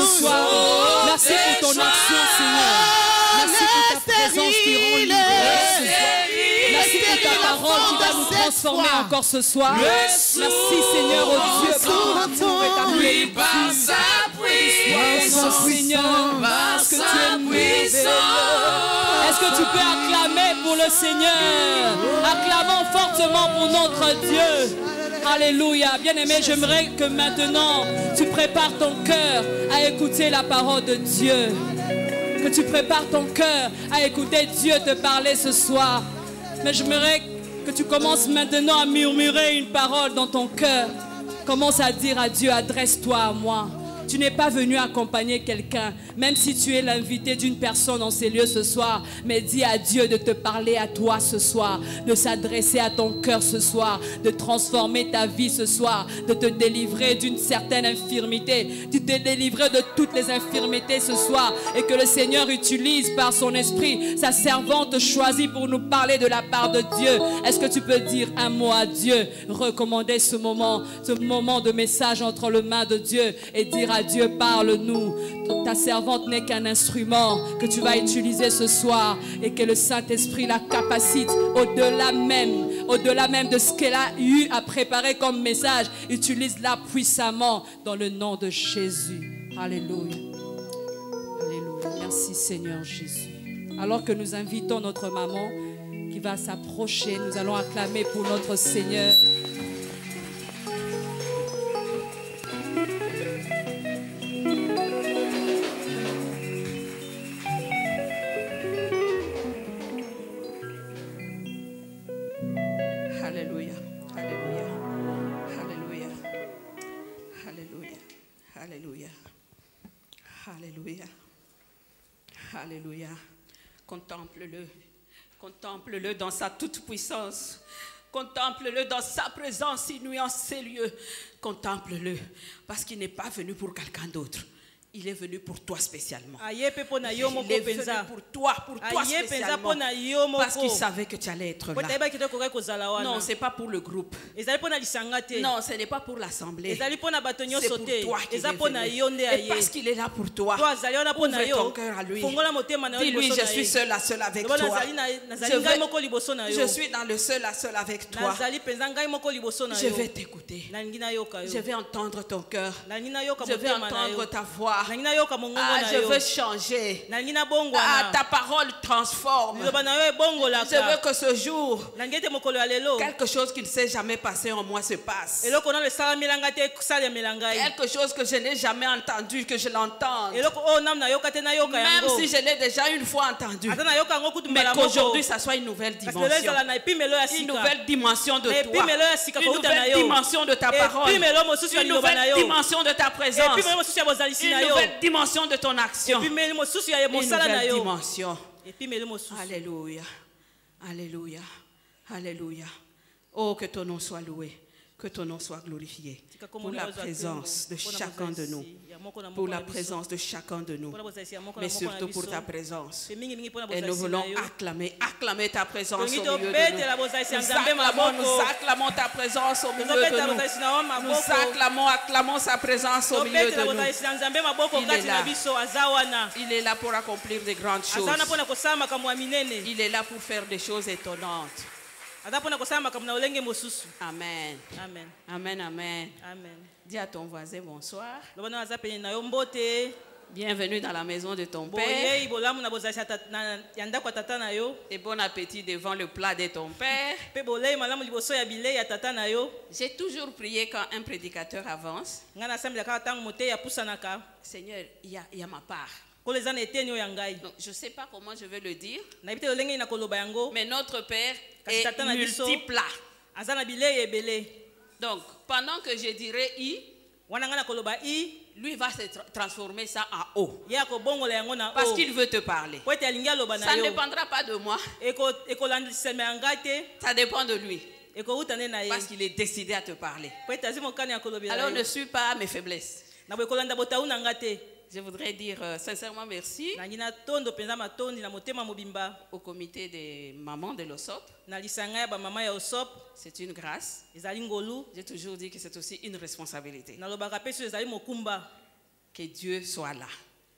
ce soir. Merci pour ton action, Seigneur. Merci pour ta présence qui rend libre ce soir. Merci pour ta parole qui va nous transformer encore ce soir. Merci, Seigneur, oh Dieu, pour l'amour et ta puissance, Seigneur, parce que tu es merveilleux. Est-ce que tu peux acclamer pour le Seigneur? Acclamons fortement pour notre Dieu. Alléluia. Bien-aimé, j'aimerais que maintenant tu prépares ton cœur à écouter la parole de Dieu. Que tu prépares ton cœur à écouter Dieu te parler ce soir. Mais j'aimerais que tu commences maintenant à murmurer une parole dans ton cœur. Commence à dire à Dieu, adresse-toi à moi. Tu n'es pas venu accompagner quelqu'un, même si tu es l'invité d'une personne dans ces lieux ce soir. Mais dis à Dieu de te parler à toi ce soir, de s'adresser à ton cœur ce soir, de transformer ta vie ce soir, de te délivrer d'une certaine infirmité, de te délivrer de toutes les infirmités ce soir. Et que le Seigneur utilise par son esprit sa servante choisie pour nous parler de la part de Dieu. Est-ce que tu peux dire un mot à Dieu, recommander ce moment de message entre les mains de Dieu et dire à Dieu, parle-nous. Ta servante n'est qu'un instrument que tu vas utiliser ce soir et que le Saint-Esprit la capacite au-delà même de ce qu'elle a eu à préparer comme message. Utilise-la puissamment dans le nom de Jésus. Alléluia. Alléluia. Merci Seigneur Jésus. Alors que nous invitons notre maman qui va s'approcher, nous allons acclamer pour notre Seigneur. Alléluia. Alléluia. Contemple-le. Contemple-le dans sa toute-puissance. Contemple-le dans sa présence inouïe en ces lieux. Contemple-le parce qu'il n'est pas venu pour quelqu'un d'autre. Il est venu pour toi spécialement. Il est venu pour toi spécialement. Parce qu'il savait que tu allais être là. Non, ce n'est pas pour le groupe. Non, ce n'est pas pour l'assemblée. C'est pour toi qu'il est venu. Et parce qu'il est là pour toi, ouvre ton cœur à lui. Dis-lui, je suis seul à seul avec toi. Je suis dans le seul à seul avec toi. Je vais t'écouter. Je vais entendre ton cœur. Je vais entendre ta voix. Je veux changer. Ta parole transforme. Je veux que ce jour, quelque chose qui ne s'est jamais passé en moi se passe. Quelque chose que je n'ai jamais entendu, que je l'entende. Même si je l'ai déjà une fois entendu. Mais qu'aujourd'hui, ça soit une nouvelle dimension. Une nouvelle dimension de toi. Une nouvelle dimension de ta parole. Une nouvelle dimension de ta présence. Une nouvelle dimension de ton action. Une nouvelle dimension. Alléluia. Alléluia. Alléluia. Oh, que ton nom soit loué. Que ton nom soit glorifié. Pour la présence de chacun de nous. Pour la présence de chacun de nous. Mais surtout pour ta présence. Et nous voulons acclamer ta présence au milieu de nous. Nous acclamons ta présence au milieu de nous. Nous acclamons sa présence au milieu de nous. Il est là pour accomplir de grandes choses. Il est là pour faire des choses étonnantes. Amen. Amen. Amen. Amen. Amen. Dis à ton voisin bonsoir. Bienvenue dans la maison de ton père. Et bon appétit devant le plat de ton père. J'ai toujours prié quand un prédicateur avance. Seigneur, il y a ma part. Donc, je ne sais pas comment je vais le dire. Mais notre Père est multiple. Donc, pendant que je dirai I, lui va se transformer ça en O. Parce qu'il veut te parler. Ça ne dépendra pas de moi. Ça dépend de lui. Parce qu'il est décidé à te parler. Alors ne suis pas mes faiblesses. Je voudrais dire sincèrement merci au comité des mamans de l'OSOP. C'est une grâce. J'ai toujours dit que c'est aussi une responsabilité. Que Dieu soit là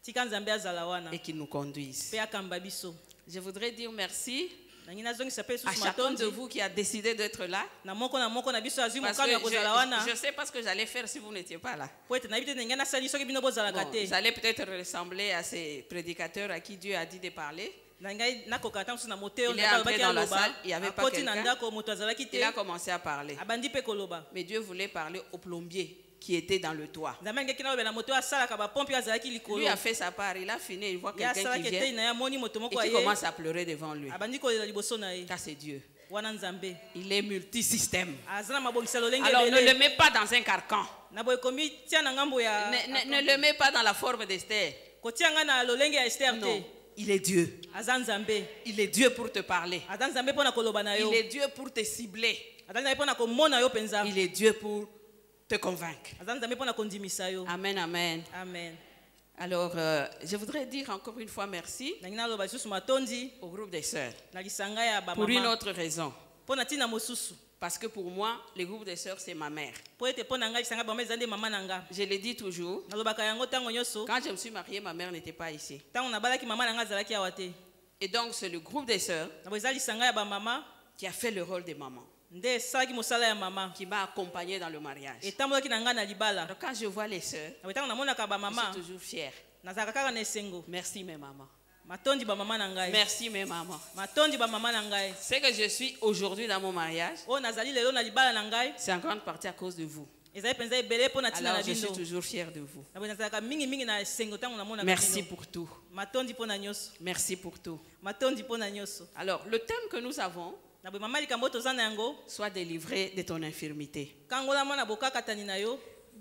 tika nzambe azala wana et qu'il nous conduise. pe akamba biso. Je voudrais dire merci Nangi nazongisa pe à susu chacun matondi de vous qui a décidé d'être là. na moko na biso azwi Parce mokano ya que kozala wana je sais pas ce que j'allais faire si vous n'étiez pas là. po ete nayebi te ndenge nasali soki bino bozalaka Bon, te. j'allais peut-être ressembler à ces prédicateurs à qui Dieu a dit de parler. Na ngai nakoka ta mosusu na moteo Il est entré dans la salle, il y avait pas akoti na quelqu'un. ndako moto azalaki te Il a commencé à parler. abandi pe koloba. Mais Dieu voulait parler au plombier qui était dans le toit. Nzambe ngeki na na moto asalaka ba pompe azalaki likolo. Lui a fait sa part, il a fini, il voit Ya quelqu'un qui asalaki te vient na ya moni moto et moko qui aye commence à pleurer devant lui. abandi kolela liboso na ye. Ça c'est Dieu. Wana nzambe Il est multisystème. azana mabongisa lolenge Alors ne bele. le mets pas dans un carcan. Na boye komi tia na ngambo ya Ne le mets pas dans la forme d'Esther. kotia nga na lolenge ya Esther te. Non, il est Dieu. Aza nzambe. Il est Dieu pour te parler. Aza nzambe pona koloba na yo. Il est Dieu pour te cibler. Aza nzambe pona komona yo penza. Il est Dieu pour te convaincre. Aza nzambe pona kondimisa yo. Amen, amen. Amen. Alors, je voudrais dire encore une fois merci Nangina loba susu matondi au groupe des sœurs. na lisanga ya ba Pour une mama. autre raison. Pona tina mosusu. Parce que pour moi, le groupe des sœurs, c'est ma mère. Po ete pona nga lisanga ba mama ezande mama nanga. Je le dis toujours. Nalobaka yango tango nyoso. Quand je me suis mariée, ma mère n'était pas ici. Tango na balaki mama nanga azalaki awa te. Et donc, c'est le groupe des sœurs Na boza lisanga ya ba mama qui a fait le rôle de maman, nde salaki mosala ya mama. qui m'a accompagnée dans le mariage. Etambolaki na nga na libala. Alors, quand je vois les sœurs, Na tango namonaka ba je mama suis toujours fière. nazalaka kaka na esengo. Merci, mes mamans. Matondi ba mama na ngai. Merci, mes mamans. Matondi ba mama na ngai. Ce que je suis aujourd'hui dans mon mariage, O nazali lelo na libala na ngai. c'est en grande partie à cause de vous. Ezali penza ebele pona tina Alors, na je suis bindo. toujours fière de vous. Na boza nazalaka mingi na esengo tango namona Merci pour tout. Matondi pona nyoso. Merci pour tout. Matondi pona nyoso. Alors, le thème que nous avons, Na boye mama likambo tozana yango. sois délivré de ton infirmité. Kangola mana bokaka tani na yo.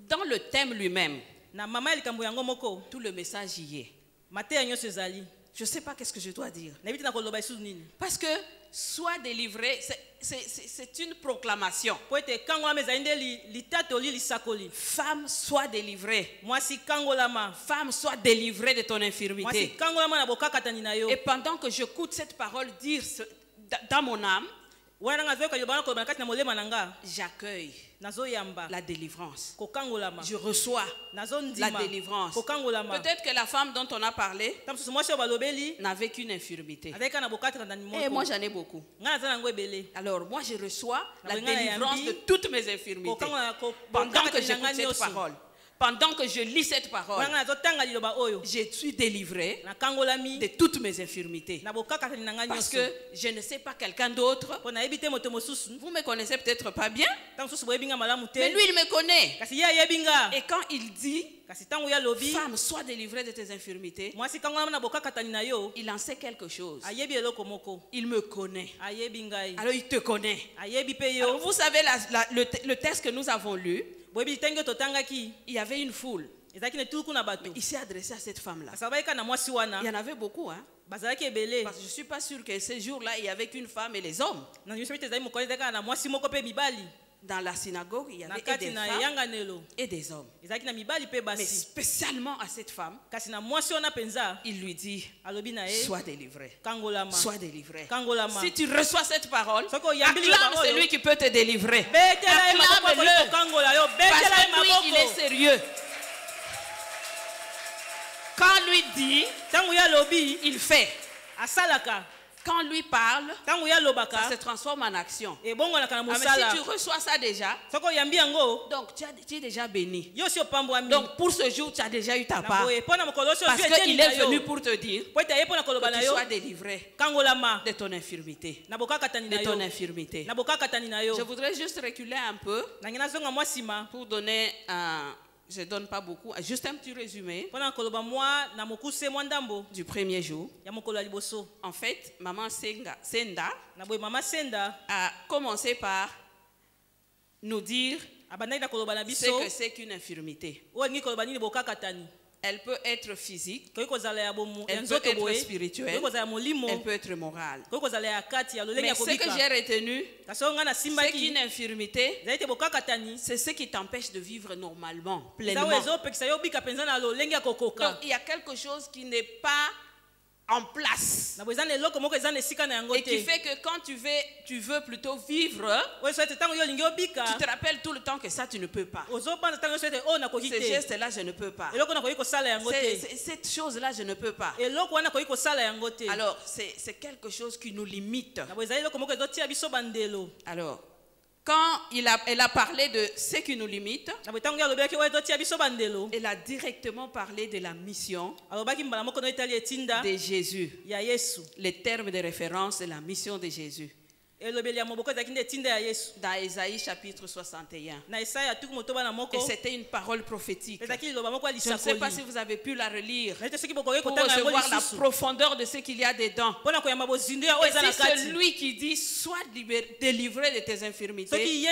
Dans le thème lui-même, Na mama likambo yango moko. tout le message y est. Mateya nyoso ezali. Je ne sais pas qu'est-ce que je dois dire. Na biti na koloba isu nini. Parce que sois délivré, c'est une proclamation. Po ete kangola meza inde litatoli lisakoli. Femme, sois délivrée. Mwasi kangola ma. Femme, sois délivrée de ton Mwasi infirmité. kangola mana bokaka tani na yo. Et pendant que j'écoute cette parole dire dans mon âme, Wana nga zoka yobana koloba kati na molema nanga. j'accueille Nazo yamba. la délivrance. Ko kangola ma. Je reçois Nazo la ndima. délivrance. Ko kangola ma. Peut-être que la femme dont on a parlé Tamsusu mwasi yo balobeli. n'avait qu'une infirmité. Azalika na bokaka tani moko. Et moi, j'en ai beaucoup. Nga naza nango ebele. Alors, moi, je reçois la Nabengana délivrance yambi. de toutes mes Ko infirmités. kangola ko Pendant bokaka que tani na nga j'écoute cette nyoso. parole, pendant que je lis cette parole, Wana nazo tanga liloba oyo. je suis délivré Na kangola mi. de toutes mes infirmités. Na bokaka tani na nga Parce nyoso. que je ne sais pas quelqu'un d'autre. Po na ebite moto mosusu. Vous me connaissez peut-être pas bien, Tango susu boyebinga malamu te. mais lui, il me connaît. Kasi ye ayebinga. Et quand il dit, Kasi tango ya lobi. femme, sois délivrée de tes infirmités, Mwasi kangola na bokaka tani na yo. il en sait quelque chose. Ayebi eloko moko. Il me connaît. Ayebi ngai. Alors, il te connaît. Ayebi pe Alors, yo. vous savez, le texte que nous avons lu, Boyebi tango totangaki. il y avait une foule. Ezaki ne tuku na bato. Il s'est adressé à cette femme-là. Kasi abayika na mwasi wana. Il y en avait beaucoup, hein. Bazalaki ebele. Parce que je ne suis pas sûr que ces jours-là, il y avait qu'une femme et les hommes. Na nyuso bite ezali mokolo ezalaka na mwasi moko pe mibali. Dans la synagogue, il y Na avait et kati des na femmes yanganelo. et des hommes. Ezalaki na mibali pe Mais basi. spécialement à cette femme, Kasi na mwasi wana penza. il lui dit, Alobi na ye. sois délivré. Kangolama. Sois délivré. Kangolama. Si tu reçois cette parole, Soko yambili acclame parole. celui qui peut te délivrer. Betela ye maboko Acclame-le. ko kangola yo. Betela Parce ye que lui, il est maboko. sérieux. Quand lui dit, Tango ya lobi. il fait. Asalaka. Quand lui parle, Tango ya ça lobaka. se transforme en action. E bongo na kana Ah, mais mosala. si tu reçois ça déjà, Soko yambi yango. donc tu es déjà béni. Yo si opambo ami. Donc pour ce jour, tu as déjà eu ta part. boye pona mokolo so Parce qu'il est venu pour te dire Po ete ye pona koloba que na tu yo. sois délivré Kangolama. de ton infirmité. Na bokaka tani na De yo. ton infirmité. Na bokaka tani na yo. Je voudrais juste reculer un peu Na ngina zonga mwasima. pour donner un... Je ne donne pas beaucoup, juste un petit résumé Pona koloba mwa na mokuse mwa ndambo. du premier jour. Ya mokolo ya liboso. En fait, maman Senda Na boye mama Senda. a commencé par nous dire Abandaki na koloba na ce biso. que c'est qu'une infirmité. Oyo ngi koloba nini bokaka tani. Elle peut être physique, Koyi kozala ya bomu. Ya elle peut nzoto être boye. spirituelle, Koyi kozala ya molimo. elle peut être morale. Koyi kozala ya kati ya lolenge Mais ya ce que kobika. j'ai retenu, Kasi oyo nga na c'est qu'une simbaki. infirmité, Ezali te bokaka tani. c'est ce qui t'empêche de vivre normalement, Eza oyo pleinement. ezopekisa yo bika penza na lolenge ya Donc kokoka. il y a quelque chose qui n'est pas en place. Et qui fait que quand tu veux plutôt vivre, tu te rappelles tout le temps que ça tu ne peux pas. Ces gestes-là je ne peux pas. Cette chose-là je ne peux pas. Alors c'est quelque chose qui nous limite. Alors quand elle a parlé de ce qui nous limite, elle a directement parlé de la mission de Jésus. Les termes de référence de la mission de Jésus. Dans Ésaïe chapitre 61. Et c'était une parole prophétique. Je ne sais pas si vous avez pu la relire pour recevoir la profondeur de ce qu'il y a dedans. Et c'est celui qui dit sois délivré de tes infirmités.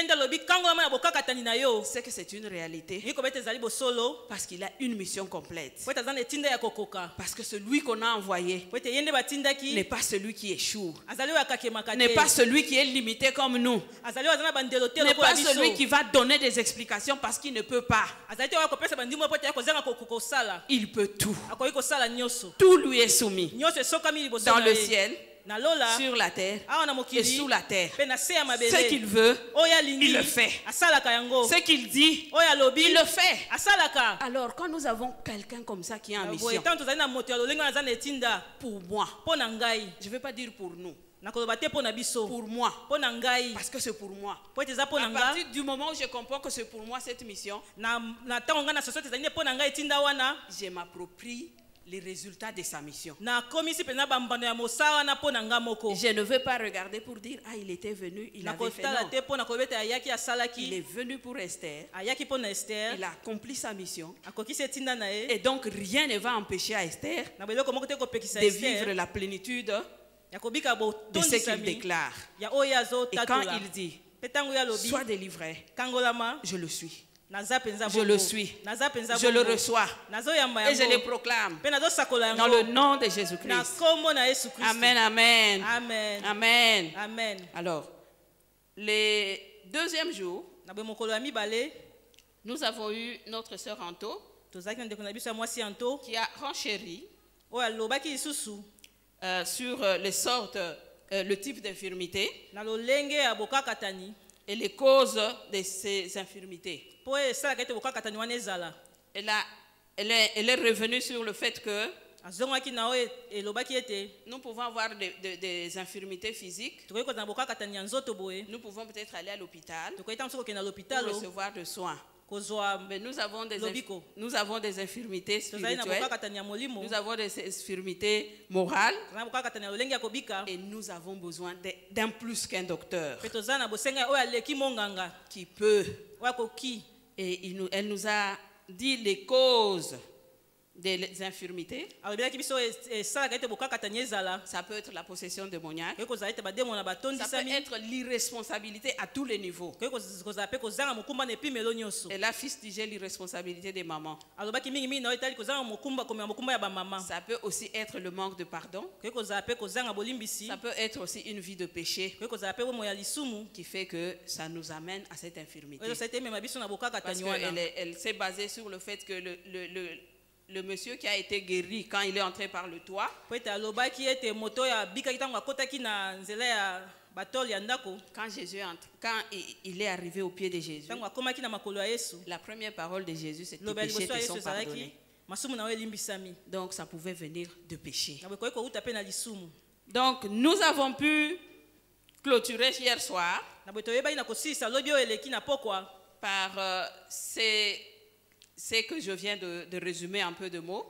C'est que c'est une réalité. Parce qu'il a une mission complète. Parce que celui qu'on a envoyé n'est pas celui qui échoue. N'est pas celui qui est limité comme nous. N'est pas celui qui va donner des explications parce qu'il ne peut pas. Il peut tout. Tout lui est soumis. Dans le ciel, sur la terre et sous la terre. Ce qu'il veut, il le fait. Ce qu'il dit, il le fait. Alors quand nous avons quelqu'un comme ça qui est en mission, pour moi, je ne veux pas dire pour nous, pour moi, parce que c'est pour moi. À partir du moment où je comprends que c'est pour moi cette mission, je m'approprie les résultats de sa mission. Je ne veux pas regarder pour dire ah il était venu, il avait fait non. Il est venu pour Esther. Il a accompli sa mission. Et donc rien ne va empêcher à Esther de vivre la plénitude de ce qu'il déclare. Et quand il dit sois délivré, je le suis. Je le suis. Je le reçois. Et je le proclame. Dans le nom de Jésus-Christ. Amen, amen. Amen. Amen. Amen. Alors, le deuxième jour, nous avons eu notre sœur Anto qui a renchéri sur les sortes, le type d'infirmité et les causes de ces infirmités. Elle est revenue sur le fait que nous pouvons avoir des infirmités physiques. Nous pouvons peut-être aller à l'hôpital pour recevoir des soins. Mais nous avons des infirmités spirituelles, nous avons des infirmités morales et nous avons besoin d'un plus qu'un docteur qui peut. Et elle nous a dit les causes des infirmités. Ça peut être la possession démoniaque. Ça peut être l'irresponsabilité à tous les niveaux. Et là, fustigé l'irresponsabilité des mamans. Ça peut aussi être le manque de pardon. Ça peut être aussi une vie de péché qui fait que ça nous amène à cette infirmité. Parce qu'elle s'est basée sur le fait que le monsieur qui a été guéri quand il est entré par le toit, quand il est arrivé au pied de Jésus, la première parole de Jésus c'était tes péchés te sont pardonnés. Donc ça pouvait venir de péché. Donc nous avons pu clôturer hier soir par c'est que je viens de résumer un peu de mots.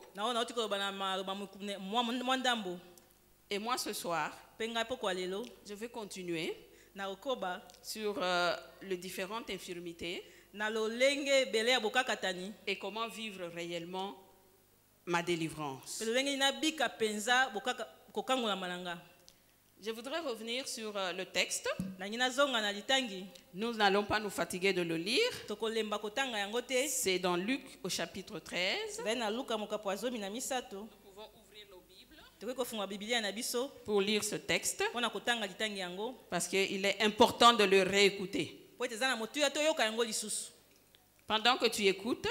Et moi ce soir, je vais continuer sur les différentes infirmités et comment vivre réellement ma délivrance. Je voudrais revenir sur le texte. Nous n'allons pas nous fatiguer de le lire. C'est dans Luc au chapitre 13. Nous pouvons ouvrir nos Bibles pour lire ce texte parce qu'il est important de le réécouter. Pendant que tu écoutes,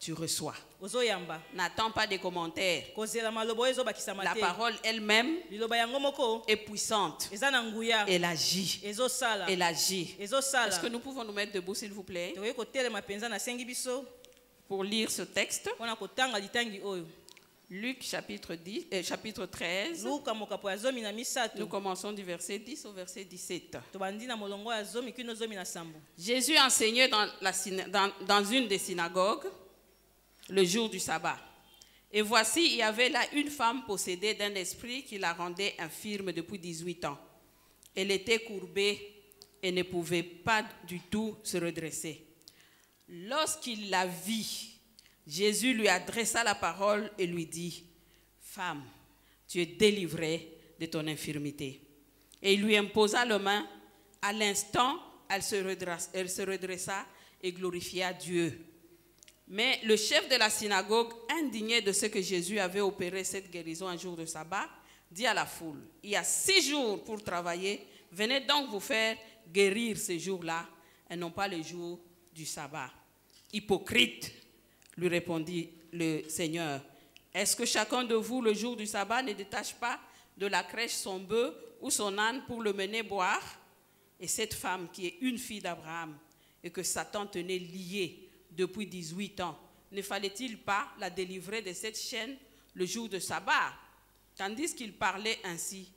tu reçois. ozoyamba. N'attends pas des commentaires. Kozela malobo ezobakisama La te. parole elle-même Liloba yango moko est puissante. eza na nguya. Elle agit. Ezosala. Elle agit. Ezosala. Est-ce que nous pouvons nous mettre debout, s'il vous plaît, Tokoki kotelema penza na sengi biso pour lire ce texte? mpona kotanga litangi oyo. Luc chapitre 13. Luka mokapo ya zomi na misato. Nous commençons du verset 10 au verset 17. Tobandi na molongo ya zomi kino zomi na sambo. Jésus enseignait dans une des synagogues le jour du sabbat. Et voici, il y avait là une femme possédée d'un esprit qui la rendait infirme depuis 18 ans. Elle était courbée et ne pouvait pas du tout se redresser. Lorsqu'il la vit, Jésus lui adressa la parole et lui dit, « Femme, tu es délivrée de ton infirmité. » Et il lui imposa la main. À l'instant, elle se redressa et glorifia Dieu. Mais le chef de la synagogue, indigné de ce que Jésus avait opéré cette guérison un jour de sabbat, dit à la foule, « Il y a 6 jours pour travailler, venez donc vous faire guérir ce jour-là et non pas le jour du sabbat. » Hypocrite, lui répondit le Seigneur, est-ce que chacun de vous, le jour du sabbat, ne détache pas de la crèche son bœuf ou son âne pour le mener boire? Et cette femme qui est une fille d'Abraham et que Satan tenait liée depuis 18 ans, ne fallait-il pas la délivrer de cette chaîne le jour de sabbat? Tandis qu'il parlait ainsi,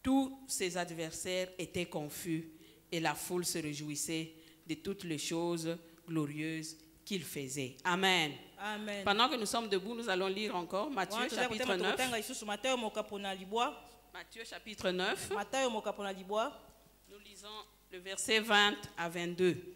tous ses adversaires étaient confus et la foule se réjouissait de toutes les choses glorieuses qu'il faisait. Amen. Amen. Pendant que nous sommes debout, nous allons lire encore Matthieu chapitre 9. Matthieu chapitre 9. Nous lisons le verset 20 à 22.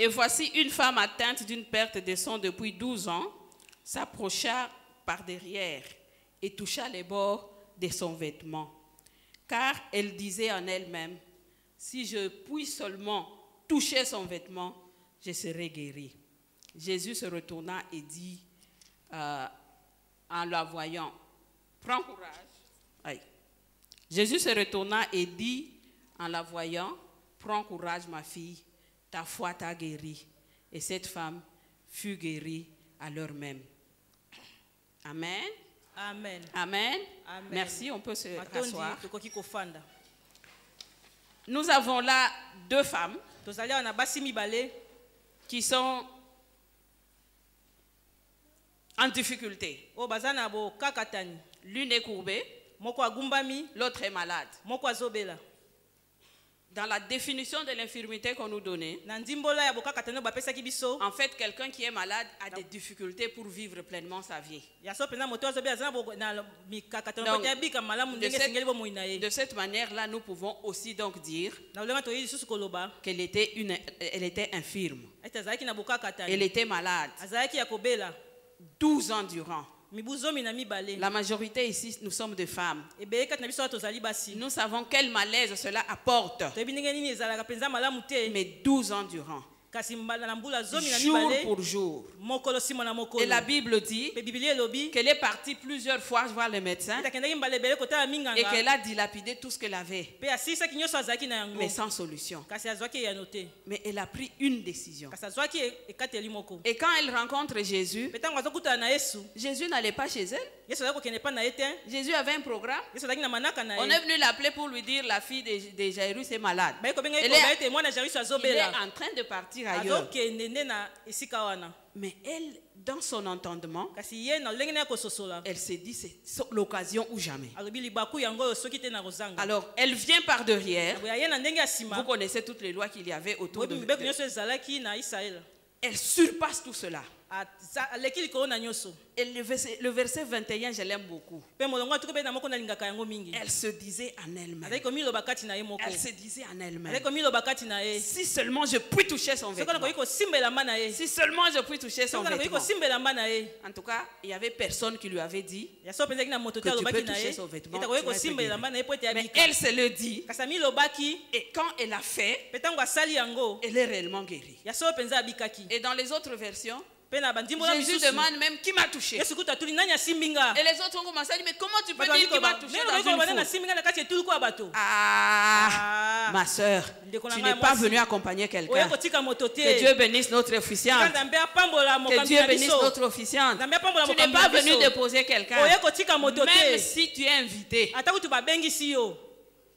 Et voici une femme atteinte d'une perte de sang depuis 12 ans, s'approcha par derrière et toucha les bords de son vêtement. Car elle disait en elle-même, si je puis seulement toucher son vêtement, je serai guérie. Jésus se retourna et dit en la voyant, prends courage. Aïe. Jésus se retourna et dit en la voyant, prends courage ma fille, ta foi t'a guérie. Et cette femme fut guérie à l'heure même. Amen. Amen. Amen. Amen. Merci, on peut se rasseoir. Tokoki kofanda. Nous avons là 2 femmes Tozali na basi mibale qui sont en difficulté. o bazana bo kakatani. L'une est courbée, Moko agumbami, l'autre est malade. moko azobela. Dans la définition de l'infirmité qu'on nous donnait, Na ndimbola ya bokakatani bapesaki biso. en fait, quelqu'un qui est malade a des difficultés pour vivre pleinement sa vie. Ya so pena moto azobela zana bo na mikakatani Donc, pota bika malamu ndenge singeli bo moina ye. De cette manière-là, nous pouvons aussi donc dire Na ulenga to yi susu koloba. qu'elle était infirme. Ete azalaki na bokakatani. Elle était malade Azalaki ya kobela. 12 ans durant. Mibuzomi na mibale. La majorité ici, nous sommes des femmes. Ebe kat na biso tozali basi. Nous savons quel malaise cela apporte. Toyebi ndenge nini ezalaka penza malamu te. Mais 12 ans durant, Kasi mbala na mbula zomi na jour mibale. pour jour. Mokolo simo na mokolo. Et la Bible dit Pe Biblia elobi. qu'elle est partie plusieurs fois voir le médecin Takendaki mbale bele kota minganga. et qu'elle a dilapidé tout ce qu'elle avait, Pe asisa kinyoso azalaki na yango. mais sans solution. Kasi azwaki ya note. Mais elle a pris une décision. Kasi azwaki ekateli moko. Et quand elle rencontre Jésus, Pe tango azokutana na Yesu. Jésus n'allait pas chez elle. Yesu azako kende pa na ye te. Jésus avait un programme. Yesu azalaki na manaka na On ye. est venu l'appeler pour lui dire la fille de Jairus est malade. Ba ko benga Elle ko ba est, ete mwana Jairus il est azobela. en train de partir ailleurs. Azokende nde na esika wana. Mais elle, dans son entendement, Kasi ye na lengene ko sosola. elle s'est dit c'est l'occasion ou jamais. Alobi libaku yango soki te na rozanga. Alors, elle vient par derrière. Ya ye na ndenge ya Vous sima. connaissez toutes les lois qu'il y avait autour de Mibeko nyonso ezalaki na Israël. Elle surpasse tout cela. Aleki likolo na nyonso. Et le verset 21, je l'aime beaucoup. Pe molongo atuko be na moko na lingaka yango mingi. Elle se disait en elle-même. Azali ko milo bakati na ye moko. Elle se disait en elle-même. Azali ko milo bakati na ye. Si seulement je puis toucher son Soko na vêtement. ko simbela mana ye. Si seulement je puis toucher son Soko na vêtement. ko simbela mana ye. En tout cas, il n'y avait personne qui lui avait dit. Ya so penza kina moto Que te tu alobaki peux na toucher ye. son vêtement, Ita tu vas ko être simbela guéri. mana ye pote Mais abika. elle se le dit. Kasa milo baki. Et quand elle a fait, Pe tango asali yango. elle est réellement guérie. Ya so penza abikaki. Et dans les autres versions, Jésus demande même qui m'a touché. Et les autres ont commencé à dire, mais comment tu peux dire qui m'a touché dans une foule? Ah, ma soeur, tu n'es pas venue accompagner quelqu'un. Que Dieu bénisse notre officiante. Que Dieu bénisse notre officiante. Tu n'es pas venu déposer quelqu'un. Même si tu es invité,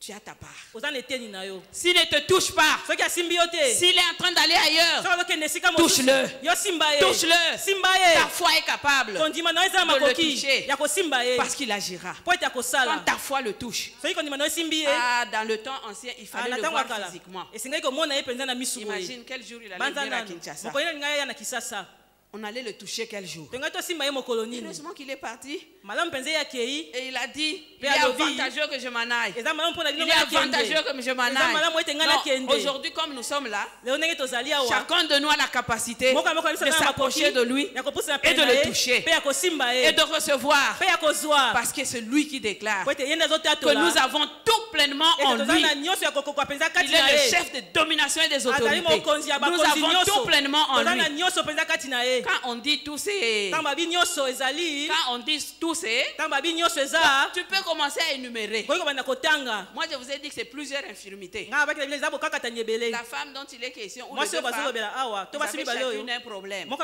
tu as ta part. S'il ne te touche pas, s'il est en train d'aller ailleurs, touche-le. Touche-le. Ta foi est capable de le toucher parce qu'il agira. Quand ta foi le touche, dans le temps ancien, il fallait le voir physiquement. Imagine quel jour il allait venir à Kinshasa. On allait le toucher quel jour? Heureusement qu'il est parti. Et il a dit, il est avantageux que je m'en aille. Il est avantageux que je m'en aille. Aujourd'hui, comme nous sommes là, chacun de nous a la capacité de s'approcher de lui et de le toucher et de recevoir. Parce que c'est lui qui déclare que nous avons tout pleinement en lui. Il est le chef de domination et des autorités. Nous avons tout pleinement en lui. Quand on dit tous ces, tu peux commencer à énumérer. Moi je vous ai dit que c'est plusieurs infirmités. La femme dont il est question, ou les deux femmes, vous avez chacune un problème. Moi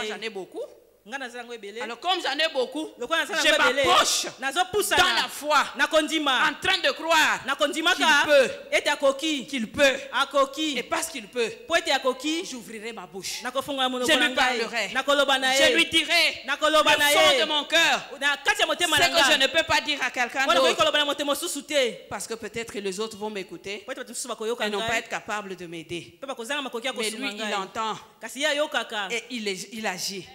j'en ai beaucoup. Alors comme j'en ai beaucoup, je m'approche dans la foi, en train de croire qu'il peut, et parce qu'il peut, j'ouvrirai ma bouche, je lui parlerai, je lui dirai le fond de mon cœur, ce que je ne peux pas dire à quelqu'un d'autre, parce que peut-être que les autres vont m'écouter et n'ont pas être capables de m'aider. Mais lui il entend et il agit.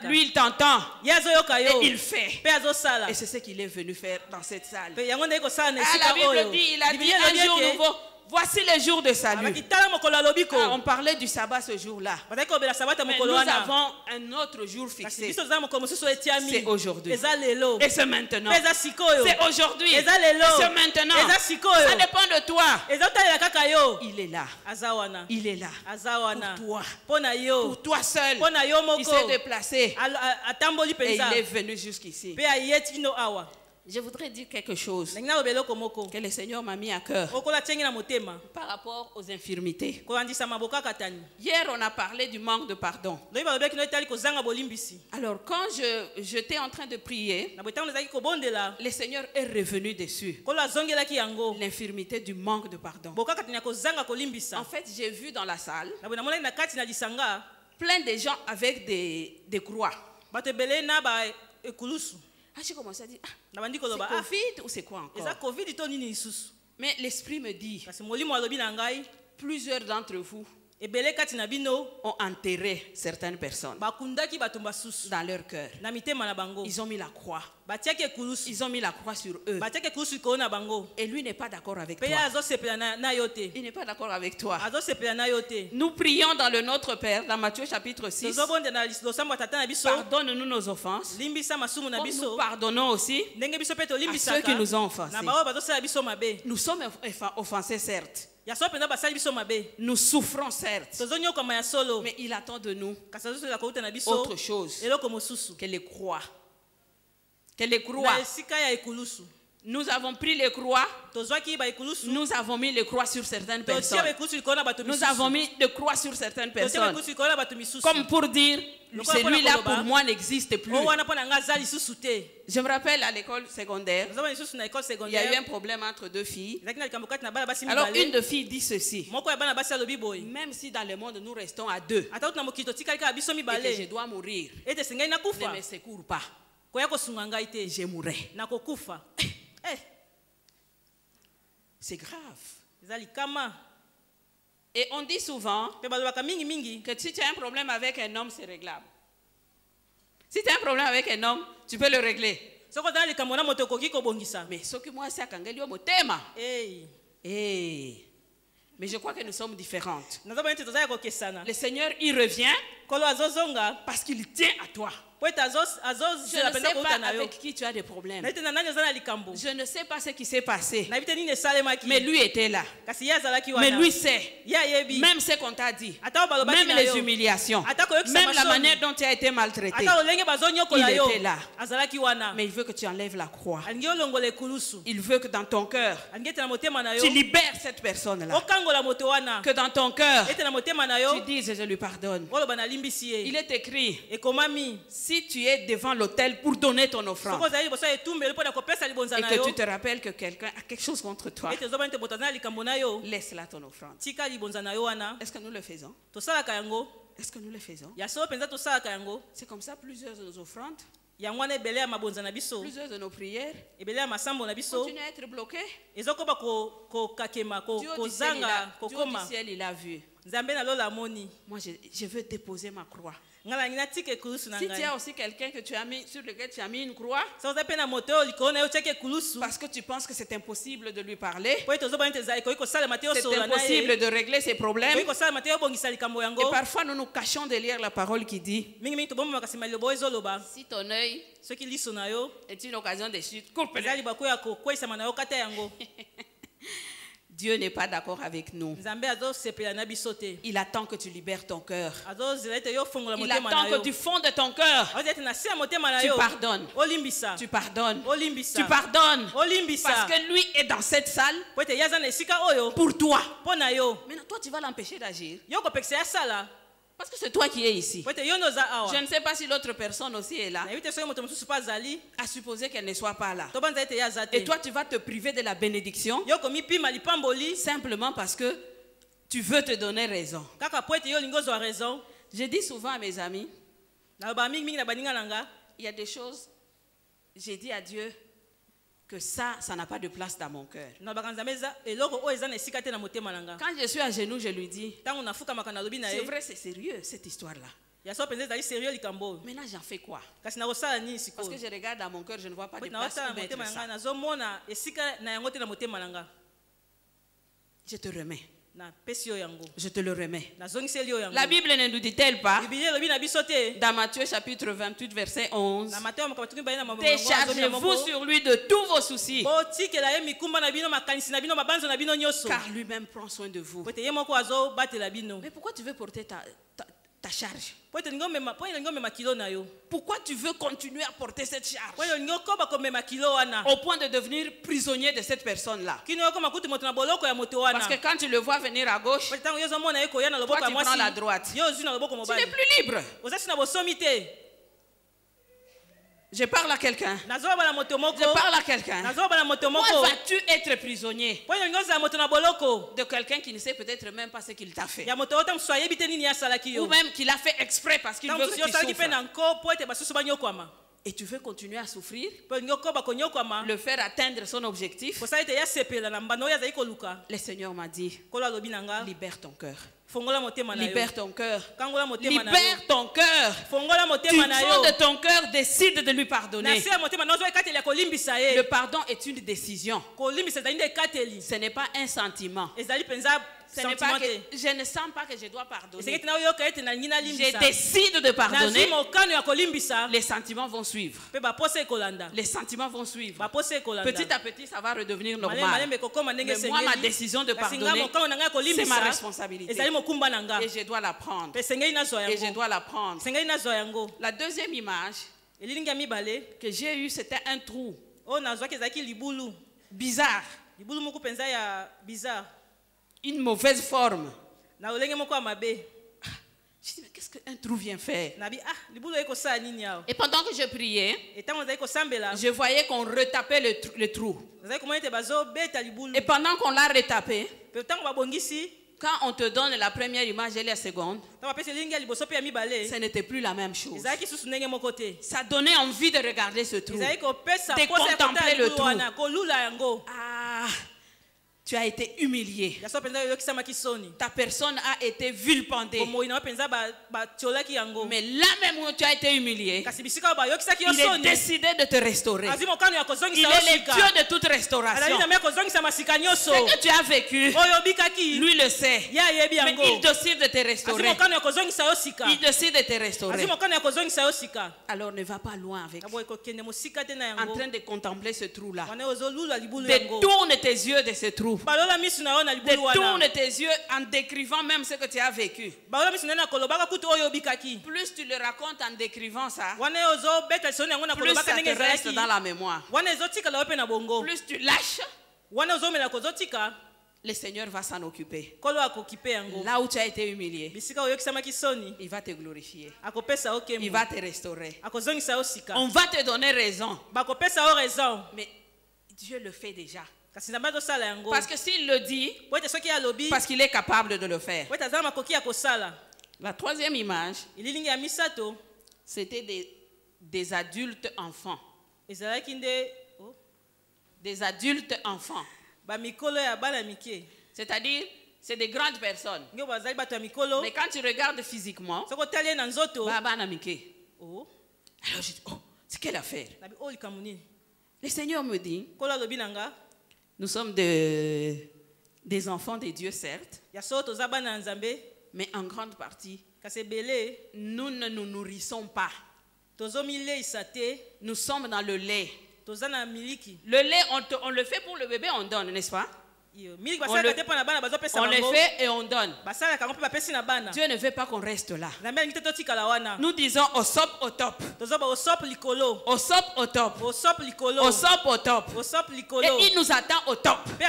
Lui il t'entend et il fait. Et c'est ce qu'il est venu faire dans cette salle. La Bible dit, il a dit un jour nouveau. Voici les jours de salut. On parlait du sabbat ce jour-là. Mais nous avons un autre jour fixé. C'est aujourd'hui. Et c'est maintenant. C'est aujourd'hui. Et c'est maintenant. Ça dépend de toi. Il est là. Il est là. Pour toi seul. Il s'est déplacé. Et il est venu jusqu'ici. Je voudrais dire quelque chose que le Seigneur m'a mis à cœur par rapport aux infirmités. Hier, on a parlé du manque de pardon. Alors, quand j'étais en train de prier, le Seigneur est revenu dessus. L'infirmité du manque de pardon. En fait, j'ai vu dans la salle plein de gens avec des croix. J'ai commencé à dire, c'est Covid ou c'est quoi encore? Mais l'esprit me dit, plusieurs d'entre vous ont enterré certaines personnes dans leur cœur. Ils ont mis la croix. Ils ont mis la croix sur eux. Et lui n'est pas d'accord avec toi. Il n'est pas d'accord avec toi. Nous prions dans le Notre Père, dans Matthieu chapitre 6. Pardonne-nous nos offenses. Comme nous pardonnons aussi à ceux qui nous ont offensés. Nous sommes offensés certes. Nous souffrons certes. Mais il attend de nous autre chose que les croix. Que les croix. Nous avons pris les croix. Nous avons mis les croix sur certaines personnes. Nous avons mis des croix sur certaines personnes. Comme pour dire, celui-là pour moi n'existe plus. Je me rappelle à l'école secondaire, il y a eu un problème entre deux filles. Alors une de filles dit ceci: même si dans le monde nous restons à deux et que je dois mourir, ne me secours pas. Je mourrai. C'est grave. Et on dit souvent que si tu as un problème avec un homme, c'est réglable. Si tu as un problème avec un homme, tu peux le régler. Mais ce que moi, c'est mais je crois que nous sommes différentes. Le Seigneur, il revient Kolo azozonga. parce qu'il tient à toi. Je ne Je ne sais pas avec qui tu as des problèmes. Je ne sais pas ce qui s'est passé. Mais lui était là. Mais lui sait. Même ce qu'on t'a dit. Même les humiliations. Même la manière dont tu as été maltraité. Il était là. Mais il veut que tu enlèves la croix. Il veut que dans ton cœur, tu libères cette personne-là. Que dans ton cœur, tu dises je lui pardonne. Il est écrit, si tu es devant l'autel pour donner ton offrande et que tu te rappelles que quelqu'un a quelque chose contre toi, laisse-la ton offrande. Est-ce que nous le faisons? Est-ce que nous le faisons? C'est comme ça plusieurs de nos offrandes, plusieurs de nos prières continuent à être bloquées. Dieu du ciel, il a vu. Moi, je veux déposer ma croix. Si tu as aussi quelqu'un que tu as mis, sur lequel tu as mis une croix, parce que tu penses que c'est impossible de lui parler, c'est impossible de régler ses problèmes, et parfois nous nous cachons derrière la parole qui dit, si ton œil est une occasion de chute, coupe-le. Dieu n'est pas d'accord avec nous. Il attend que tu libères ton cœur. Il attend que du fond de ton cœur, tu pardonnes. Tu pardonnes. Tu pardonnes. Parce que lui est dans cette salle pour toi. Maintenant, toi, tu vas l'empêcher d'agir. Parce que c'est toi qui es ici. Je ne sais pas si l'autre personne aussi est là. À supposer qu'elle ne soit pas là. Et toi, tu vas te priver de la bénédiction simplement parce que tu veux te donner raison. Je dis souvent à mes amis, il y a des choses, j'ai dit à Dieu que ça n'a pas de place dans mon cœur. Quand je suis à genoux, je lui dis, c'est vrai, c'est sérieux cette histoire-là. Maintenant, j'en fais quoi? Parce que je regarde dans mon cœur, je ne vois pas de place pour mettre ça. Je te remets. Je te le remets. La Bible ne nous dit-elle pas, dans Matthieu chapitre 28 verset 11, déchargez-vous sur lui de tous vos soucis, car lui-même prend soin de vous. Mais pourquoi tu veux porter ta charge? Pourquoi tu veux continuer à porter cette charge au point de devenir prisonnier de cette personne-là? Parce que quand tu le vois venir à gauche, toi tu prends la droite. Tu n'es plus libre. Je parle à quelqu'un. Je parle à quelqu'un. Pourquoi vas-tu être prisonnier de quelqu'un qui ne sait peut-être même pas ce qu'il t'a fait? Ou même qu'il a fait exprès parce qu'il veut que tu souffres. Et tu veux continuer à souffrir, le faire atteindre son objectif. Le Seigneur m'a dit, libère ton cœur. Libère ton cœur. Libère ton cœur. Du fond de ton cœur, décide de lui pardonner. Le pardon est une décision. Ce n'est pas un sentiment. Ce n'est pas que je ne sens pas que je dois pardonner. Je décide de pardonner. Les sentiments vont suivre. Les sentiments vont suivre. Petit à petit, ça va redevenir normal. Mais moi, ma décision de pardonner, c'est ma responsabilité. Et je dois la prendre. Et je dois la prendre. La deuxième image que j'ai eue, c'était un trou bizarre. Une mauvaise forme. Je dis, mais qu'est-ce qu'un trou vient faire? Et pendant que je priais, je voyais qu'on retapait le trou. Et pendant qu'on l'a retapé, quand on te donne la première image et la seconde, ce n'était plus la même chose. Ça donnait envie de regarder ce trou, de contempler le trou. Ah, Tu as été humilié. Ta personne a été vilipendée. Mais là même où tu as été humilié, il est décidé de te restaurer. Il est le Dieu de toute restauration. Ce que tu as vécu, lui le sait. Mais il décide de te restaurer. Il décide de te restaurer. Alors ne va pas loin avec. En train de contempler ce trou-là. Détourne tes yeux de ce trou. Détourne tes yeux en décrivant même ce que tu as vécu. Plus tu le racontes en décrivant ça, plus ça te reste dans la mémoire. Plus tu lâches, le Seigneur va s'en occuper. Là où tu as été humilié, il va te glorifier. Il va te restaurer. On va te donner raison. Mais Dieu le fait déjà. Parce que s'il le dit, parce qu'il est capable de le faire. La troisième image, c'était des adultes enfants. Des adultes enfants. C'est-à-dire, c'est des grandes personnes. Mais quand tu regardes physiquement, alors je dis, oh, c'est quelle affaire? Le Seigneur me dit, nous sommes des enfants de Dieu, certes, mais en grande partie, nous ne nous nourrissons pas. Nous sommes dans le lait. Le lait, on le fait pour le bébé, on donne, n'est-ce pas? On le fait et on donne. Dieu ne veut pas qu'on reste là. Nous disons au sop au top. Au sop au top. Au sop au top. Et il nous attend au top. Et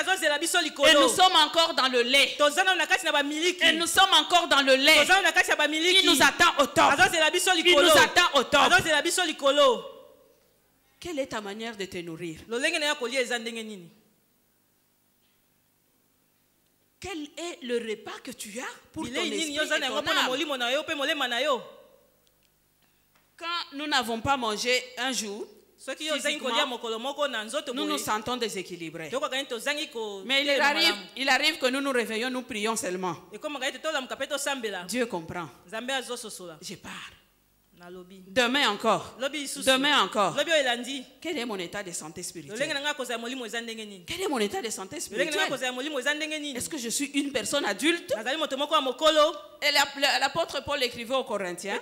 nous sommes encore dans le lait. Et nous sommes encore dans le lait. Il nous attend au top. Il nous attend au top. Quelle est ta manière de te nourrir? Quel est le repas que tu as pour ton esprit et ton âme? Quand nous n'avons pas mangé un jour, nous nous sentons déséquilibrés. Mais il arrive que nous nous réveillons, nous prions seulement. Dieu comprend. Je pars. Demain encore. Demain encore. Quel est mon état de santé spirituelle? Quel est mon état de santé spirituelle? Est-ce que je suis une personne adulte? Et l'apôtre Paul écrivait aux Corinthiens,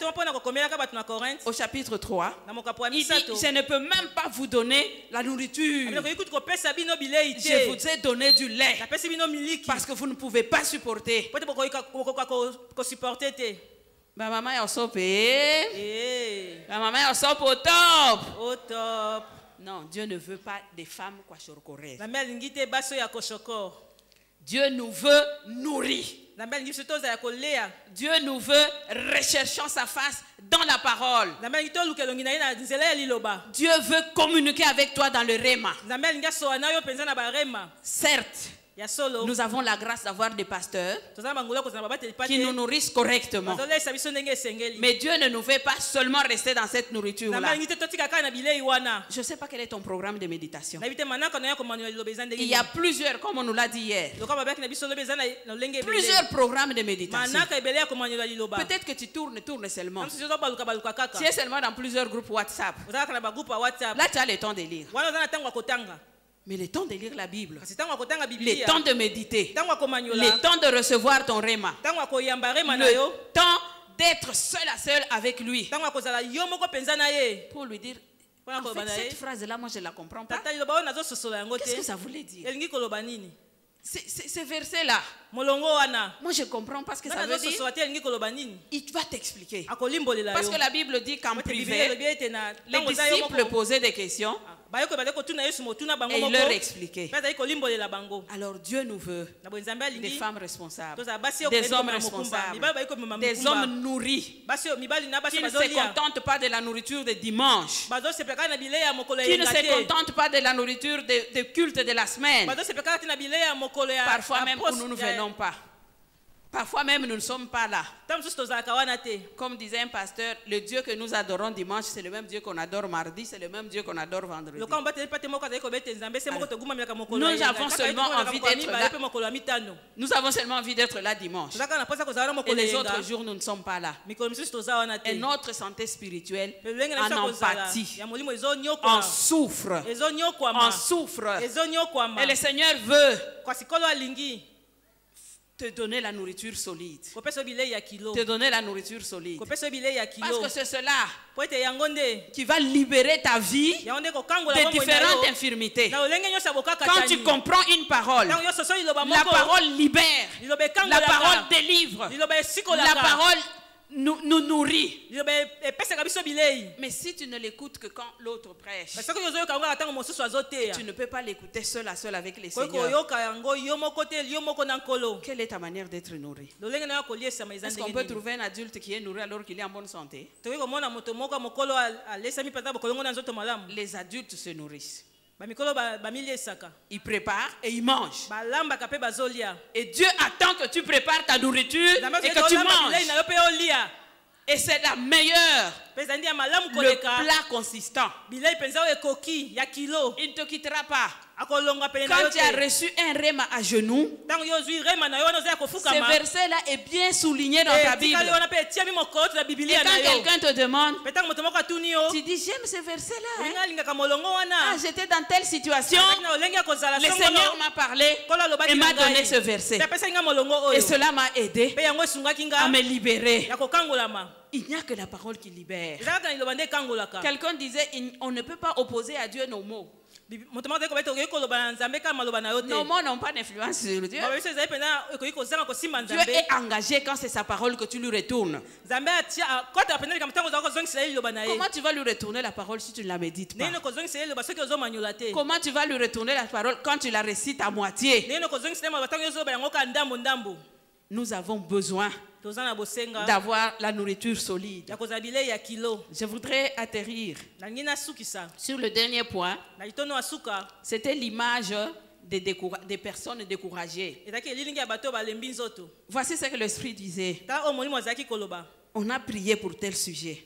au chapitre 3, il dit, je ne peux même pas vous donner la nourriture. Je vous ai donné du lait parce que vous ne pouvez pas supporter. Ma maman est au top. Ma maman est au top. Au top. Non, Dieu ne veut pas des femmes kwashorokores. Dieu nous veut nourrir. Dieu nous veut recherchant sa face dans la parole. Dieu veut communiquer avec toi dans le réma. Certes, nous avons la grâce d'avoir des pasteurs qui nous nourrissent correctement. Mais Dieu ne nous fait pas seulement rester dans cette nourriture-là. Je ne sais pas quel est ton programme de méditation. Il y a plusieurs, comme on nous l'a dit hier, plusieurs programmes de méditation. Peut-être que tu tournes seulement. Tu es seulement dans plusieurs groupes WhatsApp. Là, tu as le temps de lire. Mais le temps de lire la Bible, le temps de méditer, le temps de recevoir ton réma, le temps d'être seul à seul avec lui, pour lui dire, en fait, cette phrase-là, moi je ne la comprends pas. Qu'est-ce que ça voulait dire? Ces versets-là, moi je comprends pas ce que ça veut dire. Il va t'expliquer. Parce que la Bible dit qu'en privé, les disciples posaient des questions. Et il leur expliquait. Alors Dieu nous veut des femmes responsables, des hommes responsables, des hommes nourris, qui ne se contentent pas de la nourriture de dimanche, qui ne se contentent pas de la nourriture de culte de la semaine, parfois même où nous ne venons pas. Parfois même nous ne sommes pas là. Comme disait un pasteur, le Dieu que nous adorons dimanche, c'est le même Dieu qu'on adore mardi, c'est le même Dieu qu'on adore vendredi. Alors, nous avons seulement envie d'être là. Nous avons seulement envie d'être là dimanche. Et les autres jours, nous ne sommes pas là. Et notre santé spirituelle en empathie, en souffre. En souffre. Et le Seigneur veut te donner la nourriture solide. Te donner la nourriture solide. Parce que c'est cela qui va libérer ta vie de différentes infirmités. Quand tu comprends une parole, la parole libère, la parole délivre, la parole nous nourrit. Mais si tu ne l'écoutes que quand l'autre prêche, tu ne peux pas l'écouter seul à seul avec les seigneurs. Quelle est ta manière d'être nourri? Est-ce qu'on peut trouver un adulte qui est nourri alors qu'il est en bonne santé? Les adultes se nourrissent. Il prépare et il mange. Et Dieu attend que tu prépares ta nourriture et que tu manges. Et c'est la meilleure, le plat consistant. Il ne te quittera pas. Quand tu as reçu un rhéma à genoux, ce verset-là est bien souligné dans ta Bible. Et quand quelqu'un te demande, tu dis j'aime ce verset-là. Ah, j'étais dans telle situation, le Seigneur m'a parlé et m'a donné ce verset. Et cela m'a aidé à me libérer. Il n'y a que la parole qui libère. Quelqu'un disait on ne peut pas opposer à Dieu nos mots. Nos mots n'ont pas d'influence sur Dieu. Dieu est engagé quand c'est sa parole que tu lui retournes. Comment tu vas lui retourner la parole si tu ne la médites pas? Comment tu vas lui retourner la parole quand tu la récites à moitié? Nous avons besoin d'avoir la nourriture solide. Je voudrais atterrir sur le dernier point. C'était l'image des personnes découragées. Voici ce que l'Esprit disait. On a prié pour tel sujet.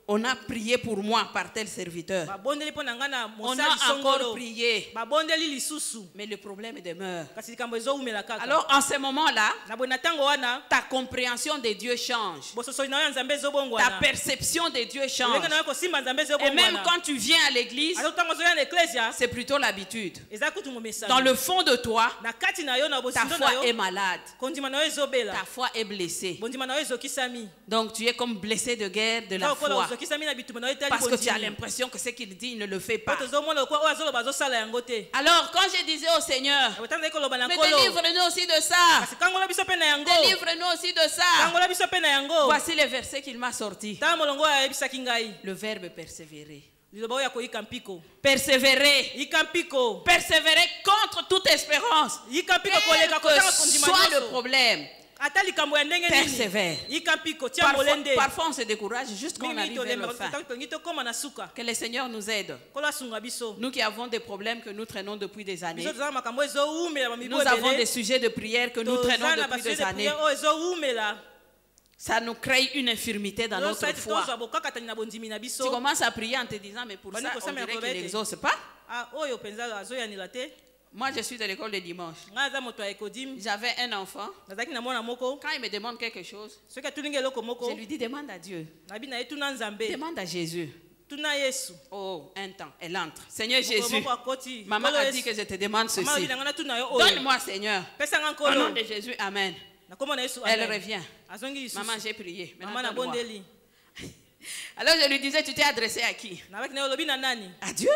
On a prié pour moi par tel serviteur. On a encore prié. Mais le problème demeure. Alors en ce moment-là, ta compréhension de Dieu change. Ta perception de Dieu change. Et même quand tu viens à l'église, c'est plutôt l'habitude. Dans le fond de toi, ta foi est malade. Ta foi est blessée. Donc tu es comme blessé de guerre de la foi. Parce que tu as l'impression que ce qu'il dit, il ne le fait pas. Alors quand je disais au Seigneur, mais délivre-nous aussi de ça. Délivre-nous aussi de ça. Voici le verset qu'il m'a sorti. Le verbe persévérer. Persévérer. Persévérer contre toute espérance. Quel que soit le problème. Persévère. Parfois on se décourage juste quand on arrive vers le fin. Que le Seigneur nous aide. Nous qui avons des problèmes que nous traînons depuis des années. Nous avons des sujets de prière que nous traînons depuis des années. Ça nous crée une infirmité dans notre foi. Tu commences à prier en te disant mais pour ça on dirait qu'il n'exauce pas. Moi, je suis de l'école de dimanche. J'avais un enfant. Quand il me demande quelque chose, je lui dis demande à Dieu. Demande à Jésus. Oh, un temps, elle entre. Seigneur Jésus, maman a dit que je te demande ceci. Donne-moi, Seigneur. Au nom de Jésus, amen. Elle revient. Maman, j'ai prié. Alors je lui disais, tu t'es adressé à qui? À Dieu.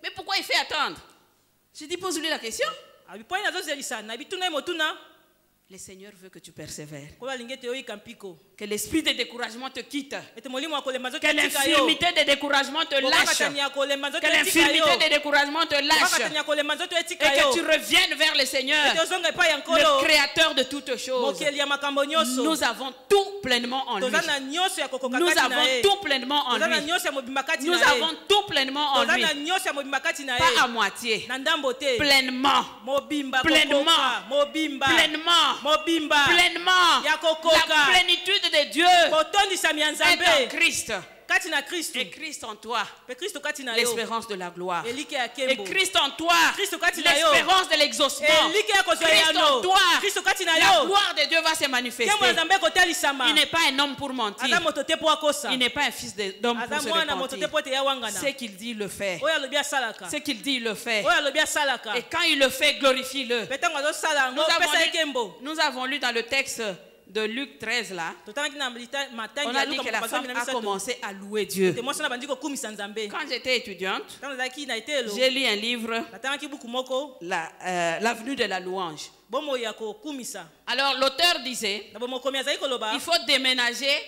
Mais pourquoi il fait attendre? Je dis, pose-lui la question. Le Seigneur veut que tu persévères. Que l'esprit de découragement te quitte. Que l'infirmité de découragement te lâche. Que l'infirmité de découragement te lâche. Et que tu reviennes vers le Seigneur, le créateur de toutes choses. Nous avons tout pleinement en lui. Nous avons tout pleinement en lui. Nous avons tout pleinement en lui. Pas à moitié. Pleinement. Pleinement. Pleinement. Pleinement. La plénitude de Dieu est en Christ. Et Christ en toi, l'espérance de la gloire. Et Christ en toi, l'espérance de l'exaucement. Christ en toi, la gloire de Dieu va se manifester. Il n'est pas un homme pour mentir. Il n'est pas un fils d'homme pour se repentir. Ce qu'il dit, il le fait. Ce qu'il dit, il le fait. Et quand il le fait, glorifie-le. Nous avons lu dans le texte de Luc 13 là, on a dit que la femme a commencé à louer Dieu. Quand j'étais étudiante, j'ai lu un livre, L'avenue de la louange. Alors l'auteur disait, il faut déménager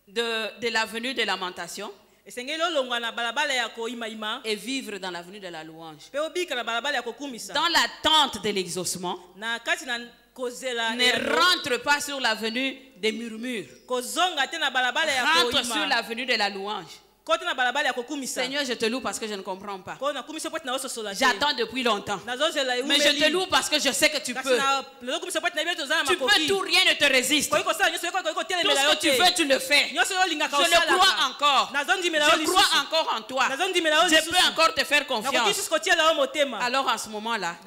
de l'avenue de lamentation et vivre dans l'avenue de la louange. Dans l'attente de l'exaucement, ne rentre pas sur l'avenue des murmures. Rentre sur l'avenue de la louange. Seigneur, je te loue parce que je ne comprends pas. J'attends depuis longtemps. Mais je te loue parce que je sais que tu peux. Tu peux, tout, rien ne te résiste. Tout ce que tu veux, tu le fais. Je le crois encore. Je crois encore en toi. Je peux encore te faire confiance. Alors en ce moment-là,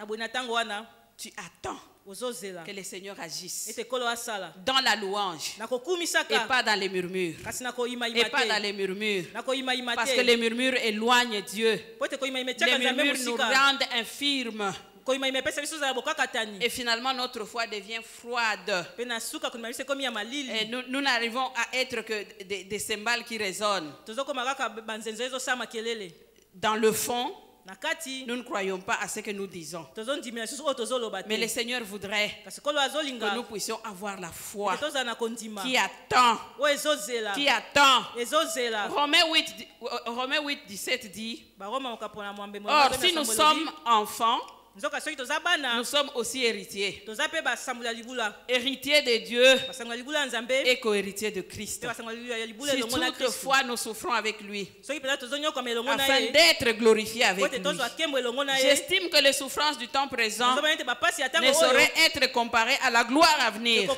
tu attends que le Seigneur agisse dans la louange et pas dans les murmures. Et pas dans les murmures. Parce que les murmures éloignent Dieu. Les murmures nous rendent infirmes. Et finalement notre foi devient froide. Et nous n'arrivons à être que des cymbales qui résonnent. Dans le fond, nous ne croyons pas à ce que nous disons. Mais le Seigneur voudrait que nous puissions avoir la foi qui attend. Qui attend. Romains 8, 17 dit: Or, si nous sommes enfants, nous sommes aussi héritiers. Héritiers de Dieu et co-héritiers de Christ. Si toutefois nous souffrons avec lui, afin d'être glorifiés avec lui. J'estime que les souffrances du temps présent ne sauraient être comparées à la gloire à venir qui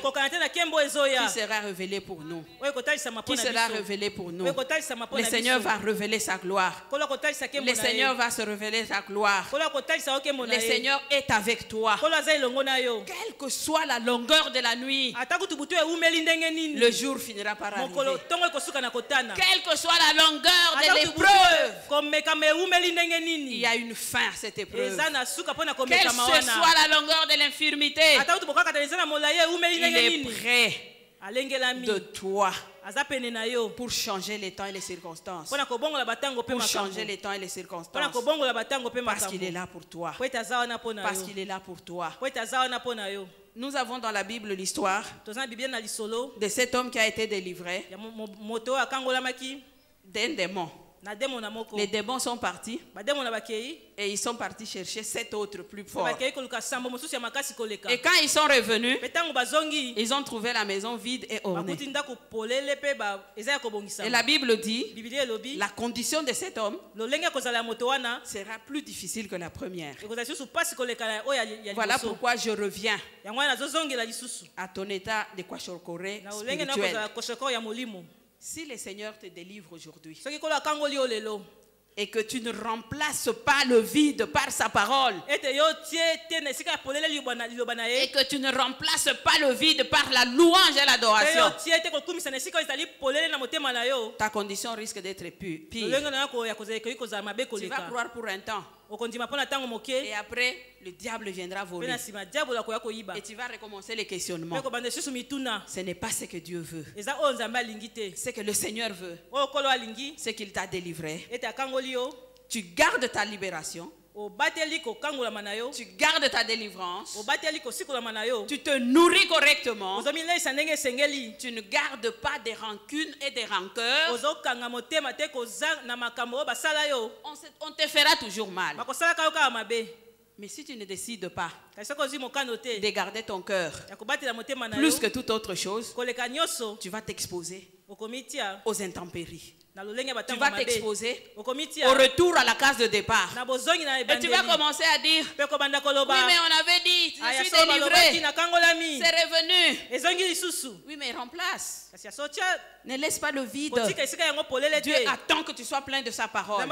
sera révélée pour nous. Qui sera révélée pour nous. Le Seigneur va révéler sa gloire. Le Seigneur va se révéler sa gloire. Le Seigneur est avec toi. Quelle que soit la longueur de la nuit, le jour finira par arriver. Quelle que soit la longueur de l'épreuve, il y a une fin à cette épreuve. Quelle que soit la longueur de l'infirmité, il est prêt de toi pour changer les temps et les circonstances. Pour changer les temps et les circonstances. Parce qu'il est là pour toi. Parce qu'il est là pour toi. Nous avons dans la Bible l'histoire de cet homme qui a été délivré d'un démon. Les démons sont partis et ils sont partis chercher 7 autres plus forts. Et quand ils sont revenus, ils ont trouvé la maison vide et ornée. Et la Bible dit, la condition de cet homme sera plus difficile que la première. Voilà pourquoi je reviens à ton état de kwashiorkor spirituel. Si le Seigneur te délivre aujourd'hui et que tu ne remplaces pas le vide par sa parole et que tu ne remplaces pas le vide par la louange et l'adoration, ta condition risque d'être pire. Tu vas croire pour un temps. Et après, le diable viendra voler. Et tu vas recommencer les questionnements. Ce n'est pas ce que Dieu veut. Ce que le Seigneur veut, c'est qu'il t'a délivré. Tu gardes ta libération. Tu gardes ta délivrance. Tu te nourris correctement. Tu ne gardes pas des rancunes et des rancœurs. On te fera toujours mal. Mais si tu ne décides pas de garder ton cœur plus que toute autre chose, tu vas t'exposer aux intempéries. Tu vas t'exposer au retour à la case de départ. Et tu vas commencer à dire, oui mais on avait dit, je suis délivré, c'est revenu. Oui mais remplace. Ne laisse pas le vide. Dieu attend que tu sois plein de sa parole.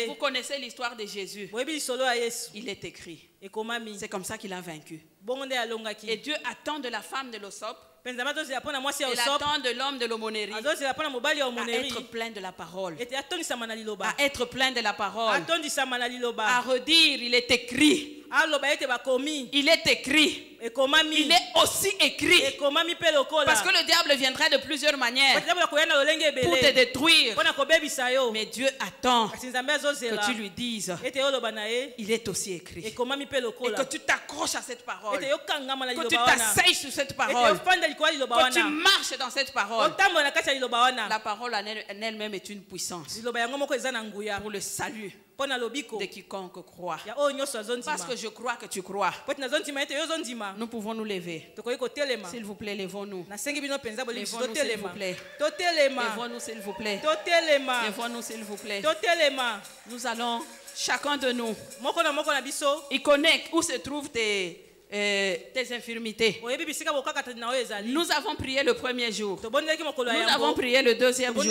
Vous connaissez l'histoire de Jésus. Il est écrit. C'est comme ça qu'il a vaincu. Et Dieu attend de la femme de l'Osop, il attend de l'homme de l'aumônerie à être plein de la parole. À être plein de la parole. À redire, il est écrit. Il est écrit. Il est aussi écrit. Parce que le diable viendrait de plusieurs manières pour te détruire. Mais Dieu attend que tu lui dises, il est aussi écrit. Et que tu t'accroches à cette parole. Que tu t'asseyes sur cette parole. Que tu marches dans cette parole. La parole en elle-même est une puissance pour le salut de quiconque croit. Parce que je crois que tu crois. Nous pouvons nous lever. S'il vous plaît, levons-nous. Levons-nous s'il vous plaît. Levons-nous s'il vous plaît. Levons-nous s'il vous plaît. Nous allons, chacun de nous, il connaît où se trouvent tes infirmités. Nous avons prié le premier jour. Nous avons prié le deuxième jour.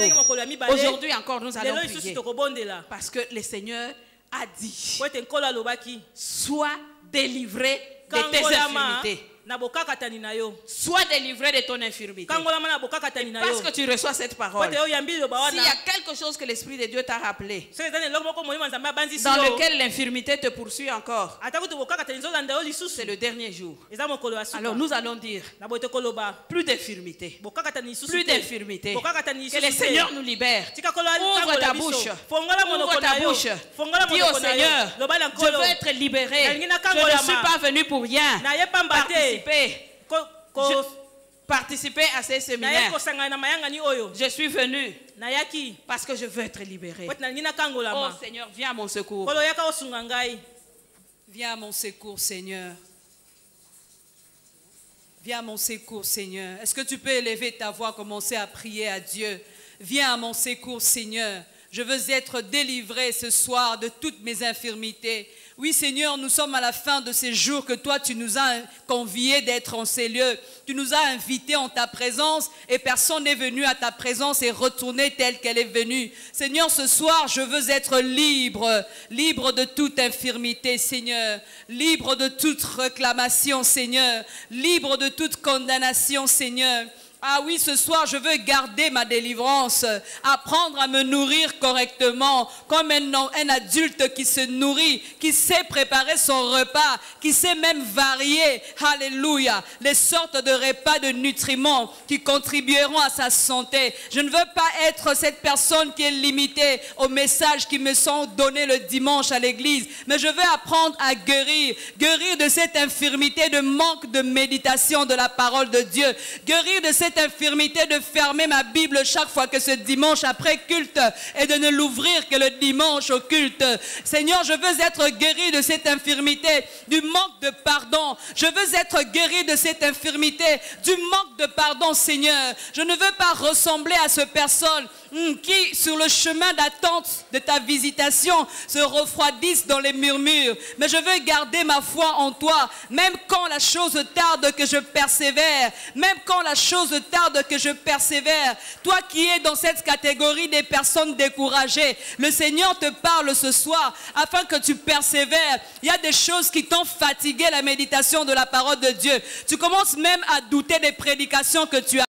Aujourd'hui encore nous allons prier. Parce que le Seigneur a dit, sois délivré de tes infirmités. Sois délivré de ton infirmité. Parce que tu reçois cette parole. S'il y a quelque chose que l'Esprit de Dieu t'a rappelé, dans lequel l'infirmité te poursuit encore, c'est le dernier jour. Alors nous allons dire, plus d'infirmité. Plus d'infirmité. Que le Seigneur nous libère. Ouvre ta bouche. Ouvre ta bouche. Dis au Seigneur, je veux être libéré. Je ne suis pas venu pour rien. Participer à ces séminaires. Je suis venu parce que je veux être libéré. Oh Seigneur, viens à mon secours. Viens à mon secours, Seigneur. Viens à mon secours, Seigneur. Est-ce que tu peux élever ta voix, commencer à prier à Dieu? Viens à mon secours, Seigneur. Je veux être délivré ce soir de toutes mes infirmités. Oui, Seigneur, nous sommes à la fin de ces jours que toi, tu nous as conviés d'être en ces lieux. Tu nous as invités en ta présence et personne n'est venu à ta présence et retourné telle qu'elle est venue. Seigneur, ce soir, je veux être libre, libre de toute infirmité, Seigneur, libre de toute réclamation, Seigneur, libre de toute condamnation, Seigneur. Ah oui, ce soir, je veux garder ma délivrance, apprendre à me nourrir correctement, comme un adulte qui se nourrit, qui sait préparer son repas, qui sait même varier, alléluia, les sortes de repas de nutriments qui contribueront à sa santé. Je ne veux pas être cette personne qui est limitée aux messages qui me sont donnés le dimanche à l'église, mais je veux apprendre à guérir de cette infirmité de manque de méditation de la parole de Dieu, guérir de cette infirmité de fermer ma Bible chaque fois que ce dimanche après culte et de ne l'ouvrir que le dimanche au culte. Seigneur, je veux être guéri de cette infirmité du manque de pardon. Je veux être guéri de cette infirmité du manque de pardon, Seigneur. Je ne veux pas ressembler à cette personne qui, sur le chemin d'attente de ta visitation, se refroidissent dans les murmures. Mais je veux garder ma foi en toi, même quand la chose tarde que je persévère, même quand la chose tarde que je persévère. Toi qui es dans cette catégorie des personnes découragées, le Seigneur te parle ce soir afin que tu persévères. Il y a des choses qui t'ont fatigué la méditation de la parole de Dieu. Tu commences même à douter des prédications que tu as.